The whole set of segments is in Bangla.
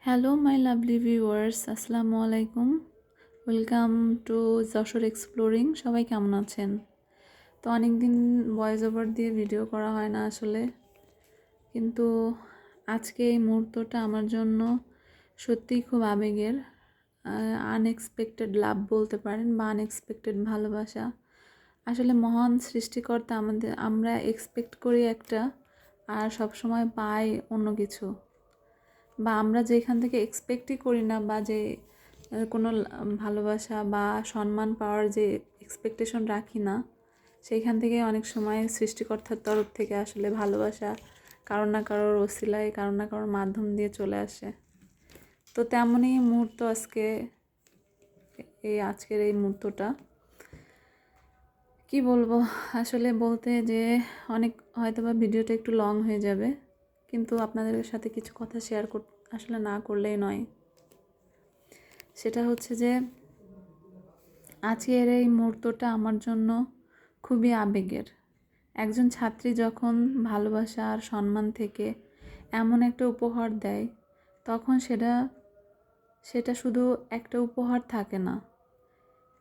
হ্যালো মাই লাভলি ভিউয়ার্স, আসসালামু আলাইকুম। Welcome to Jessore exploring. সবাই কেমন আছেন? তো অনেক দিন ভয়েস ওভার দিয়ে ভিডিও করা হয় না আসলে, কিন্তু আজকে এই মুহূর্তটা আমার জন্য সত্যিই খুব আবেগের। আনএক্সপেক্টেড লাভ বলতে পারেন বা আনএক্সপেক্টেড ভালোবাসা। আসলে মহান সৃষ্টিকর্তা আমরা এক্সপেক্ট করি একটা, আর সবসময় পাই অন্য কিছু, বা আমরা যেখান থেকে এক্সপেক্টই করি না, বা যে কোনো ভালোবাসা বা সম্মান পাওয়ার যে এক্সপেকটেশন রাখি না, সেইখান থেকে অনেক সময় সৃষ্টিকর্তার তরফ থেকে আসলে ভালোবাসা কারোর না কারোর ওসিলায়, কারোর না কারোর মাধ্যম দিয়ে চলে আসে। তো তেমনই মুহূর্ত আজকের এই মুহূর্তটা কি বলবো, আসলে বলতে যে অনেক হয়তো বা ভিডিওটা একটু লং হয়ে যাবে, কিন্তু আপনাদের সাথে কিছু কথা শেয়ার আসলে না করলেই নয়। সেটা হচ্ছে যে আজকের এই মুহূর্তটা আমার জন্য খুবই আবেগের। একজন ছাত্রী যখন ভালোবাসা আর সম্মান থেকে এমন একটা উপহার দেয়, তখন সেটা শুধু একটা উপহার থাকে না,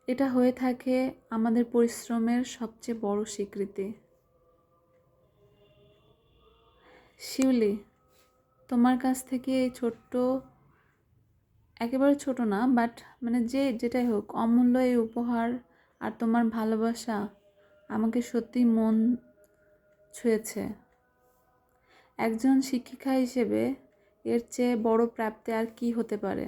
এটা হয়ে থাকে আমাদের পরিশ্রমের সবচেয়ে বড় স্বীকৃতি। শিউলি, তোমার কাছ থেকে এই একেবারে ছোট না, বাট মানে যেটাই হোক, অমূল্য এই উপহার আর তোমার ভালোবাসা আমাকে সত্যি মন ছুঁয়েছে। একজন শিক্ষিকা হিসেবে এর চেয়ে বড় প্রাপ্তি আর কি হতে পারে?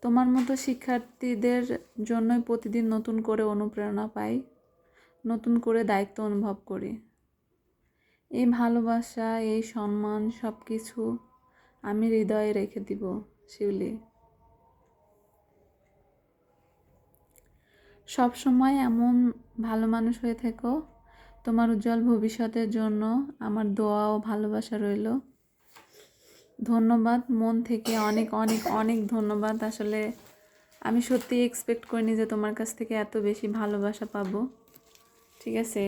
তোমার মতো শিক্ষার্থীদের জন্যই প্রতিদিন নতুন করে অনুপ্রেরণা পাই, নতুন করে দায়িত্ব অনুভব করি। এই ভালোবাসা, এই সম্মান, সব কিছু আমি হৃদয়ে রেখে দিব শিউলি। সব সময় এমন ভালো মানুষ হয়ে থেকো। তোমার উজ্জ্বল ভবিষ্যতের জন্য আমার দোয়া ও ভালোবাসা রইল। ধন্যবাদ মন থেকে, অনেক অনেক অনেক ধন্যবাদ। আসলে আমি সত্যিই এক্সপেক্ট করিনি যে তোমার কাছ থেকে এত বেশি ভালোবাসা পাবো। ঠিক আছে,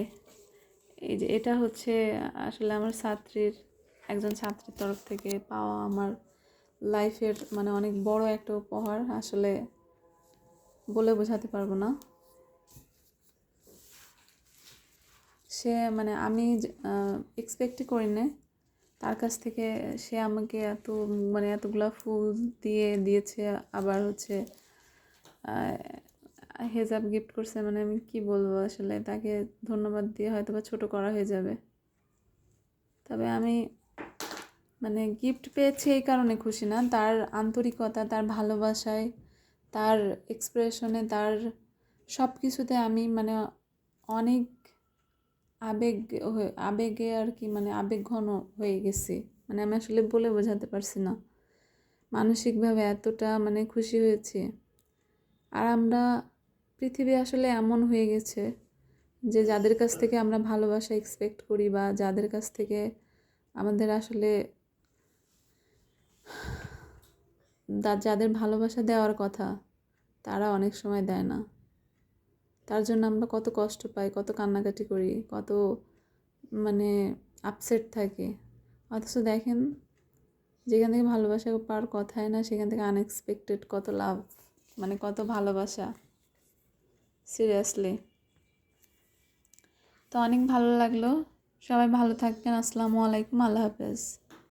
এই যে এটা হচ্ছে আসলে আমার একজন ছাত্রীর তরফ থেকে পাওয়া আমার লাইফের মানে অনেক বড় একটা উপহার। আসলে বলে বোঝাতে পারবো না। সে মানে আমি এক্সপেক্টই করি না তার কাছ থেকে সে আমাকে এতগুলা ফুল দিয়েছে, আবার হচ্ছে হেজাব গিফট করছে। মানে আমি কি বলবো, আসলে তাকে ধন্যবাদ দিয়ে হয়তো বা ছোটো করা হয়ে যাবে। তবে আমি মানে গিফট পেয়েছি এই কারণে খুশি না, তার আন্তরিকতা, তার ভালোবাসায়, তার এক্সপ্রেশনে, তার সব কিছুতে আমি মানে অনেক আবেগে আর কি, মানে আবেগঘন হয়ে গেছি। মানে আমি আসলে বলে বোঝাতে পারছি না, মানসিকভাবে এতটা মানে খুশি হয়েছি। আর পৃথিবী আসলে এমন হয়ে গেছে যে যাদের কাছ থেকে আমরা ভালোবাসা এক্সপেক্ট করি, বা যাদের কাছ থেকে আমাদের আসলে যাদের ভালোবাসা দেওয়ার কথা, তারা অনেক সময় দেয় না। তার জন্য আমরা কত কষ্ট পাই, কত কান্নাকাটি করি, কত মানে আপসেট থাকি। অথচ দেখেন, যেখান থেকে ভালোবাসা পাওয়ার কথাই না, সেখান থেকে আনএক্সপেক্টেড কত লাভ, মানে কত ভালোবাসা। সিরিয়াসলি। তো অনেক ভালো লাগলো। সবাই ভালো থাকবেন। আসসালামু আলাইকুম, আল্লাহ হাফেজ।